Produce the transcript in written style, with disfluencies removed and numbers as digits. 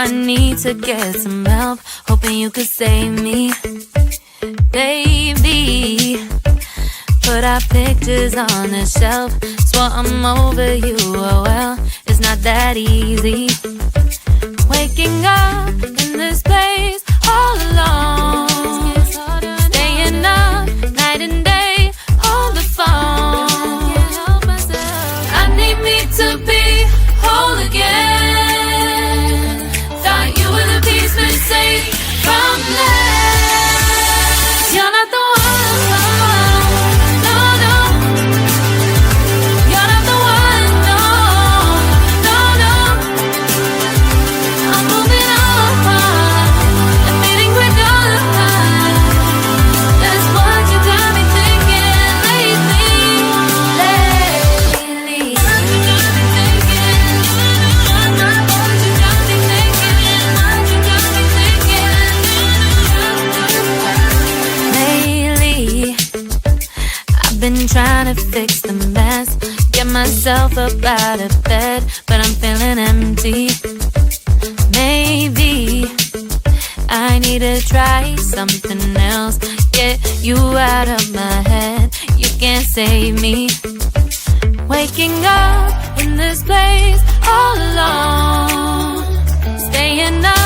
I need to get some help, hoping you could save me. Baby, put our pictures on the shelf. Swore I'm over you, oh well, it's not that easy. Waking up in this place all alone, staying up night and day on the phone. I need me to be whole again. Thought you were the piece missing from last. You're not the one, no, no. You're not the one, no, no, no. I'm moving on, admitting we're done. That's what you got me thinking lately. I've been trying to fix the mess, get myself up out of bed, but I'm feeling empty. Maybe I need to try something else, get you out of my head. You can't save me. Waking up in this place all alone, staying up